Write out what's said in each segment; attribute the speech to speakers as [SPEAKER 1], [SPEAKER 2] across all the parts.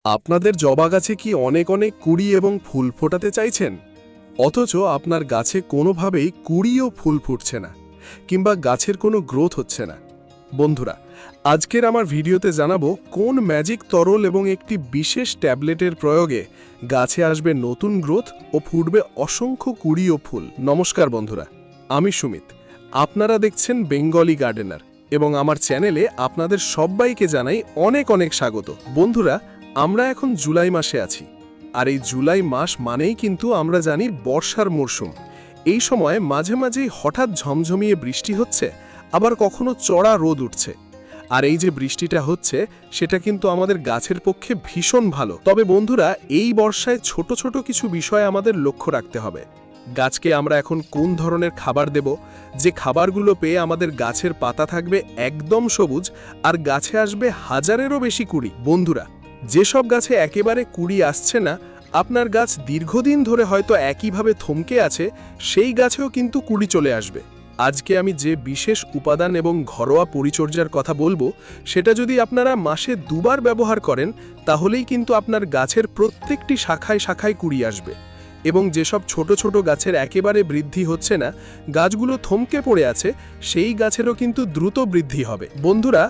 [SPEAKER 1] আপনাদের জবা গাছে কি অনেক অনেক কুড়ি এবং ফুল ফোটাতে চাইছেন, অথচ আপনার গাছে কোনোভাবেই কুড়ি ও ফুল ফুটছে না, কিংবা গাছের কোনো গ্রোথ হচ্ছে না? বন্ধুরা, আজকের আমার ভিডিওতে জানাবো কোন ম্যাজিক তরল এবং একটি বিশেষ ট্যাবলেটের প্রয়োগে গাছে আসবে নতুন গ্রোথ ও ফুটবে অসংখ্য কুড়ি ও ফুল। নমস্কার বন্ধুরা, আমি সুমিত। আপনারা দেখছেন বেঙ্গলি গার্ডেনার এবং আমার চ্যানেলে আপনাদের সবাইকে জানাই অনেক অনেক স্বাগত। বন্ধুরা, আমরা এখন জুলাই মাসে আছি, আর এই জুলাই মাস মানেই কিন্তু আমরা জানি বর্ষার মরশুম। এই সময় মাঝে মাঝেই হঠাৎ ঝমঝমিয়ে বৃষ্টি হচ্ছে, আবার কখনো চড়া রোদ উঠছে। আর এই যে বৃষ্টিটা হচ্ছে, সেটা কিন্তু আমাদের গাছের পক্ষে ভীষণ ভালো। তবে বন্ধুরা, এই বর্ষায় ছোট ছোট কিছু বিষয় আমাদের লক্ষ্য রাখতে হবে। গাছকে আমরা এখন কোন ধরনের খাবার দেব, যে খাবারগুলো পেয়ে আমাদের গাছের পাতা থাকবে একদম সবুজ আর গাছে আসবে হাজারেরও বেশি কুড়ি। বন্ধুরা, যেসব গাছে একেবারে কুড়ি আসছে না, আপনার গাছ দীর্ঘদিন ধরে হয়তো একইভাবে থমকে আছে, সেই গাছেও কিন্তু কুড়ি চলে আসবে। আজকে আমি যে বিশেষ উপাদান এবং ঘরোয়া পরিচর্যার কথা বলবো, সেটা যদি আপনারা মাসে দুবার ব্যবহার করেন, তাহলেই কিন্তু আপনার গাছের প্রত্যেকটি শাখায় শাখায় কুড়ি আসবে। এবং যেসব ছোট ছোট গাছের একেবারে বৃদ্ধি হচ্ছে না, গাছগুলো থমকে পড়ে আছে, সেই গাছেরও কিন্তু দ্রুত বৃদ্ধি হবে। বন্ধুরা,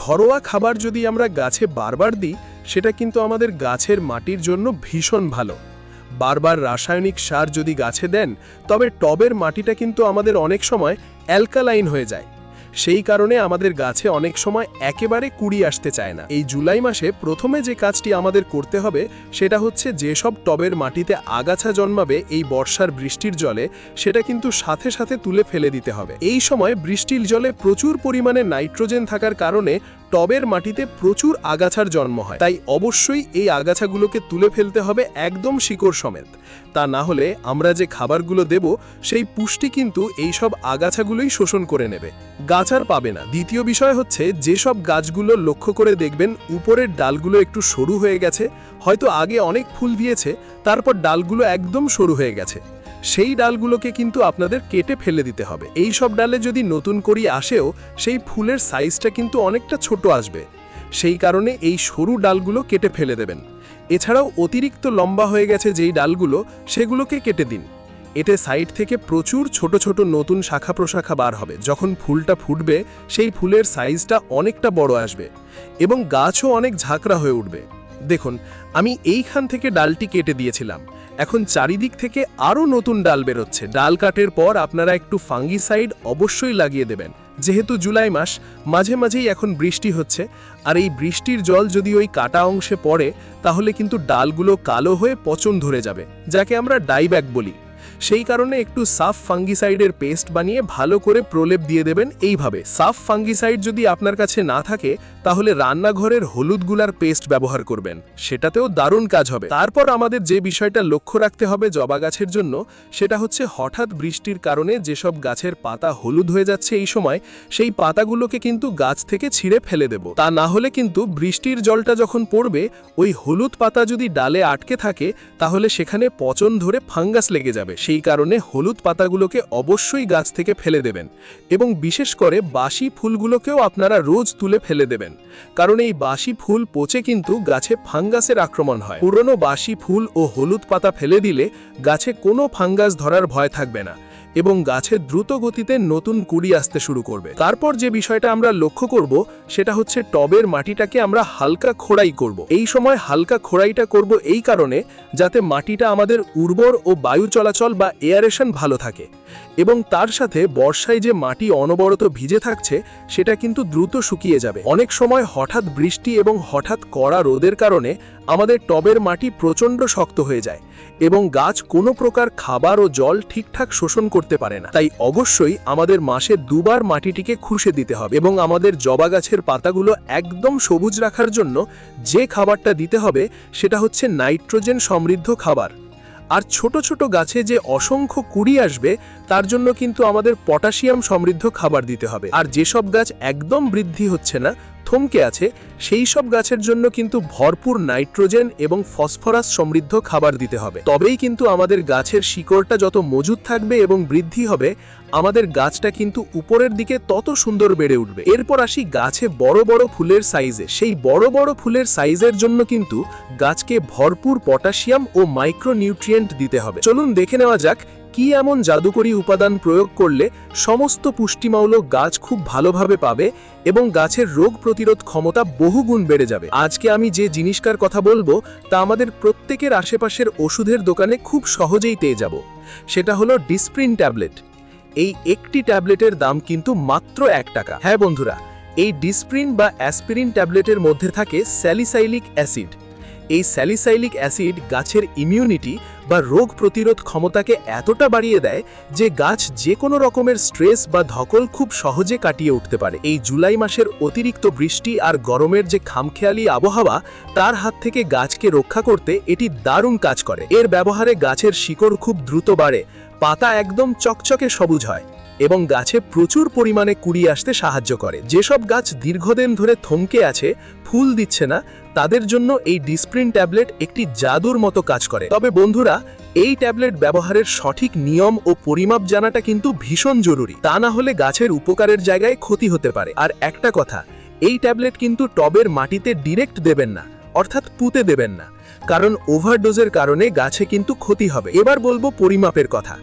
[SPEAKER 1] ঘরোয়া খাবার যদি আমরা গাছে বারবার দিই, সেটা কিন্তু আমাদের গাছের মাটির জন্য ভীষণ ভালো। বারবার রাসায়নিক সার যদি গাছে দেন, তবে টবের মাটিটা কিন্তু আমাদের অনেক সময় অ্যালকালাইন হয়ে যায়। সেই কারণে আমাদের গাছে অনেক সময় একেবারে কুড়ি আসতে চায় না। এই জুলাই মাসে প্রথমে যে কাজটি আমাদের করতে হবে, সেটা হচ্ছে যেসব টবের মাটিতে আগাছা জন্মাবে এই বর্ষার বৃষ্টির জলে, সেটা কিন্তু সাথে সাথে তুলে ফেলে দিতে হবে। এই সময় বৃষ্টির জলে প্রচুর পরিমাণে নাইট্রোজেন থাকার কারণে টবের মাটিতে প্রচুর আগাছার জন্ম হয়। তাই অবশ্যই এই আগাছাগুলোকে তুলে ফেলতে হবে একদম শিকড় সমেত। তা না হলে আমরা যে খাবারগুলো দেব, সেই পুষ্টি কিন্তু এইসব আগাছাগুলোই শোষণ করে নেবে, গাছ আর পাবে না। দ্বিতীয় বিষয় হচ্ছে, যেসব গাছগুলো লক্ষ্য করে দেখবেন উপরের ডালগুলো একটু সরু হয়ে গেছে, হয়তো আগে অনেক ফুল দিয়েছে, তারপর ডালগুলো একদম সরু হয়ে গেছে, সেই ডালগুলোকে কিন্তু আপনাদের কেটে ফেলে দিতে হবে। এই সব ডালে যদি নতুন করি আসেও, সেই ফুলের সাইজটা কিন্তু অনেকটা ছোট আসবে। সেই কারণে এই সরু ডালগুলো কেটে ফেলে দেবেন। এছাড়াও অতিরিক্ত লম্বা হয়ে গেছে যেই ডালগুলো, সেগুলোকে কেটে দিন। এতে সাইড থেকে প্রচুর ছোট ছোট নতুন শাখা প্রশাখা বার হবে। যখন ফুলটা ফুটবে, সেই ফুলের সাইজটা অনেকটা বড় আসবে এবং গাছও অনেক ঝাঁকড়া হয়ে উঠবে। দেখুন, আমি এইখান থেকে ডালটি কেটে দিয়েছিলাম, এখন চারিদিক থেকে আরও নতুন ডাল বেরোচ্ছে। ডাল কাটের পর আপনারা একটু ফাঙ্গিসাইড অবশ্যই লাগিয়ে দেবেন। যেহেতু জুলাই মাস, মাঝে মাঝেই এখন বৃষ্টি হচ্ছে, আর এই বৃষ্টির জল যদি ওই কাটা অংশে পড়ে, তাহলে কিন্তু ডালগুলো কালো হয়ে পচন ধরে যাবে, যাকে আমরা ডাইব্যাক বলি। সেই কারণে একটু সাফ ফাঙ্গিসাইডের পেস্ট বানিয়ে ভালো করে প্রলেপ দিয়ে দেবেন। এইভাবে সাফ ফাঙ্গিসাইড যদি আপনার কাছে না থাকে, তাহলে রান্নাঘরের হলুদ গুলার পেস্ট ব্যবহার করবেন, সেটাতেও দারুণ কাজ হবে। তারপর আমাদের যে বিষয়টা লক্ষ্য রাখতে হবে জবা গাছের জন্য, সেটা হচ্ছে হঠাৎ বৃষ্টির কারণে যেসব গাছের পাতা হলুদ হয়ে যাচ্ছে এই সময়, সেই পাতাগুলোকে কিন্তু গাছ থেকে ছিঁড়ে ফেলে দেব। তা না হলে কিন্তু বৃষ্টির জলটা যখন পড়বে, ওই হলুদ পাতা যদি ডালে আটকে থাকে, তাহলে সেখানে পচন ধরে ফাঙ্গাস লেগে যাবে। সেই কারণে হলুদ পাতাগুলোকে অবশ্যই গাছ থেকে ফেলে দেবেন এবং বিশেষ করে বাসি ফুলগুলোকেও আপনারা রোজ তুলে ফেলে দেবেন, কারণ এই বাসি ফুল পচে কিন্তু গাছে ফাঙ্গাসের আক্রমণ হয়। পুরনো বাসি ফুল ও হলুদ পাতা ফেলে দিলে গাছে কোনো ফাঙ্গাস ধরার ভয় থাকবে না এবং গাছে দ্রুত গতিতে নতুন কুড়ি আসতে শুরু করবে। তারপর যে বিষয়টা আমরা লক্ষ্য করব, সেটা হচ্ছে টবের মাটিটাকে আমরা হালকা খোঁড়াই করব। এই সময় হালকা খোঁড়াইটা করব এই কারণে, যাতে মাটিটা আমাদের উর্বর ও বায়ু চলাচল বা এয়ারেশন ভালো থাকে এবং তার সাথে বর্ষায় যে মাটি অনবরত ভিজে থাকছে, সেটা কিন্তু দ্রুত শুকিয়ে যাবে। অনেক সময় হঠাৎ বৃষ্টি এবং হঠাৎ কড়া রোদের কারণে আমাদের টবের মাটি প্রচণ্ড শক্ত হয়ে যায় এবং গাছ কোনো প্রকার খাবার ও জল ঠিকঠাক শোষণ করতে পারে না। তাই অবশ্যই আমাদের মাসে দুবার মাটিটিকে খুঁড়ে দিতে হবে এবং আমাদের জবা গাছের পাতাগুলো একদম সবুজ রাখার জন্য যে খাবারটা দিতে হবে, সেটা হচ্ছে নাইট্রোজেন সমৃদ্ধ খাবার। আর ছোট ছোট গাছে যে অসংখ্য কুড়ি আসবে, তার জন্য কিন্তু আমাদের পটাশিয়াম সমৃদ্ধ খাবার দিতে হবে। আর যেসব গাছ একদম বৃদ্ধি হচ্ছে না, থমকে আছে সেই সব গাছের জন্য কিন্তু ভরপুর নাইট্রোজেন এবং ফসফরাস সমৃদ্ধ খাবার দিতে হবে। তবেই কিন্তু আমাদের গাছের শিকড়টা যত মজুত থাকবে এবং বৃদ্ধি হবে, আমাদের গাছটা কিন্তু উপরের দিকে তত সুন্দর বেড়ে উঠবে। এরপর আসি গাছে বড় বড় ফুলের সাইজে। সেই বড় বড় ফুলের সাইজের জন্য কিন্তু গাছকে ভরপুর পটাশিয়াম ও মাইক্রোনিউট্রিয়েন্ট দিতে হবে। চলুন দেখে নেওয়া যাক কি এমন জাদুকরী উপাদান প্রয়োগ করলে সমস্ত পুষ্টিমূল্য গাছ খুব ভালোভাবে পাবে এবং গাছের রোগ প্রতিরোধ ক্ষমতা বহুগুণ বেড়ে যাবে। আজকে আমি যে জিনিসটার কথা বলবো তা আমাদের প্রত্যেকের আশেপাশের ওষুধের দোকানে খুব সহজেই পেয়ে যাব। সেটা হলো ডিসপ্রিন ট্যাবলেট। এই একটি ট্যাবলেটের দাম কিন্তু মাত্র 1 টাকা। হ্যাঁ বন্ধুরা, এই ডিসপ্রিন বা অ্যাসপিরিন ট্যাবলেটের মধ্যে থাকে স্যালিসাইলিক অ্যাসিড। এই স্যালিসাইলিক অ্যাসিড গাছের ইমিউনিটি বা রোগ প্রতিরোধ ক্ষমতাকে এতটা বাড়িয়ে দেয় যে গাছ যে কোনো রকমের স্ট্রেস বা ধকল খুব সহজে কাটিয়ে উঠতে পারে। এই জুলাই মাসের অতিরিক্ত বৃষ্টি আর গরমের যে খামখেয়ালি আবহাওয়া, তার হাত থেকে গাছকে রক্ষা করতে এটি দারুণ কাজ করে। এর ব্যবহারে গাছের শিকড় খুব দ্রুত বাড়ে, পাতা একদম চকচকে সবুজ হয় এবং গাছে প্রচুর পরিমাণে কুড়ি আসতে সাহায্য করে। যেসব গাছ দীর্ঘদিন ধরে থমকে আছে, ফুল দিচ্ছে না, তাদের জন্য এই ডিসপ্রিন ট্যাবলেট একটি জাদুর মতো কাজ করে। তবে বন্ধুরা, এই ট্যাবলেট ব্যবহারের সঠিক নিয়ম ও পরিমাপ জানাটা কিন্তু ভীষণ জরুরি। তা না হলে গাছের উপকারের জায়গায় ক্ষতি হতে পারে। আর একটা কথা, এই ট্যাবলেট কিন্তু টবের মাটিতে ডিরেক্ট দেবেন না, অর্থাৎ পুঁতে দেবেন না, কারণ ওভারডোজের কারণে গাছে কিন্তু ক্ষতি হবে। এবার বলবো পরিমাপের কথা।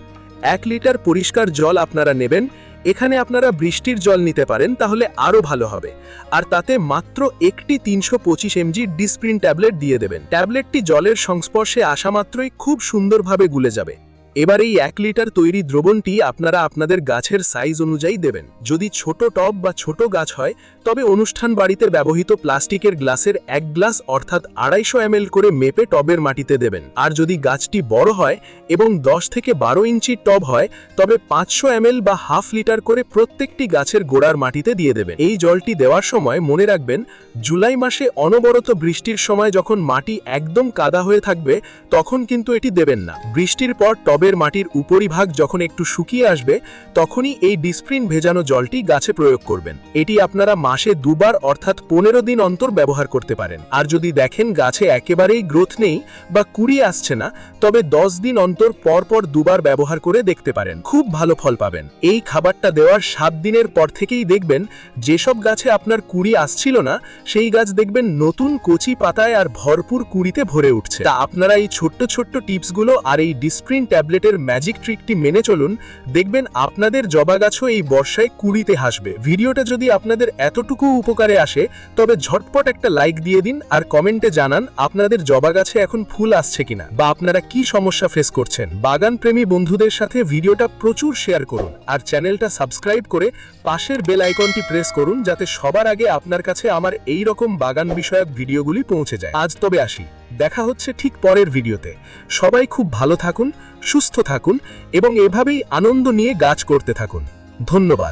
[SPEAKER 1] 1 লিটার পরিষ্কার জল আপনারা নেবেন। এখানে আপনারা বৃষ্টির জল নিতে পারেন, তাহলে আরও ভালো হবে। আর তাতে মাত্র একটি 325 mg ডিসপ্রিন ট্যাবলেট দিয়ে দেবেন। ট্যাবলেটটি জলের সংস্পর্শে আসা মাত্রই খুব সুন্দরভাবে গুলে যাবে। এবার এই 1 লিটার তৈরি দ্রবণটি আপনারা আপনাদের গাছের সাইজ অনুযায়ী দেবেন। যদি ছোট টব বা ছোট গাছ হয়, তবে অনুষ্ঠান বাড়িতে ব্যবহৃত প্লাস্টিকের গ্লাসের 1 গ্লাস অর্থাৎ 250 ml করে মেপে টবের মাটিতে দেবেন। আর যদি গাছটি বড় হয় এবং 10 থেকে 12 ইঞ্চির টব হয়, তবে 500 ml বা হাফ লিটার করে প্রত্যেকটি গাছের গোড়ার মাটিতে দিয়ে দেবেন। এই জলটি দেওয়ার সময় মনে রাখবেন, জুলাই মাসে অনবরত বৃষ্টির সময় যখন মাটি একদম কাদা হয়ে থাকবে, তখন কিন্তু এটি দেবেন না। বৃষ্টির পর টবের মাটির উপরিভাগ যখন একটু শুকিয়ে আসবে, তখনই এই ডিসপ্রিন ভেজানো জলটি গাছে প্রয়োগ করবেন। এটি আপনারা মাসে 2 বার অর্থাৎ 15 দিন অন্তর ব্যবহার করতে পারেন। আর যদি দেখেন গাছে একেবারেই গ্রোথ নেই বা কুড়ি আসছে না, তবে 10 দিন অন্তর পরপর 2 বার ব্যবহার করে দেখতে পারেন, খুব ভালো ফল পাবেন। এই খাবারটা দেওয়ার 7 দিনের পর থেকেই দেখবেন যেসব গাছে আপনার কুড়ি আসছিল না, সেই গাছ দেখবেন নতুন কচি পাতায় আর ভরপুর কুড়িতে ভরে উঠছে। তা আপনারা এই ছোট্ট ছোট্ট টিপসগুলো আর এই ডিসপ্রিন ট্যাবলেটের ম্যাজিক ট্রিকটি মেনে চলুন, দেখবেন আপনাদের জবা গাছও এই বর্ষায় কুড়িতে হাসবে। ভিডিওটা যদি আপনাদের এতটুকু উপকারে আসে, তবে ঝটপট একটা লাইক দিয়ে দিন আর কমেন্টে জানান আপনাদের জবা গাছে এখন ফুল আসছে কিনা বা আপনারা কি সমস্যা ফেস করছেন। বাগান প্রেমী বন্ধুদের সাথে ভিডিওটা প্রচুর শেয়ার করুন আর চ্যানেলটা সাবস্ক্রাইব করে পাশের বেল আইকনটি প্রেস করুন, যাতে সবার আগে আপনার কাছে আমার এই রকম বাগান বিষয়ক ভিডিওগুলি পৌঁছে যায়। আজ তবে আসি, দেখা হচ্ছে ঠিক পরের ভিডিওতে। সবাই খুব ভালো থাকুন, সুস্থ থাকুন এবং এভাবেই আনন্দ নিয়ে গাছ করতে থাকুন। ধন্যবাদ।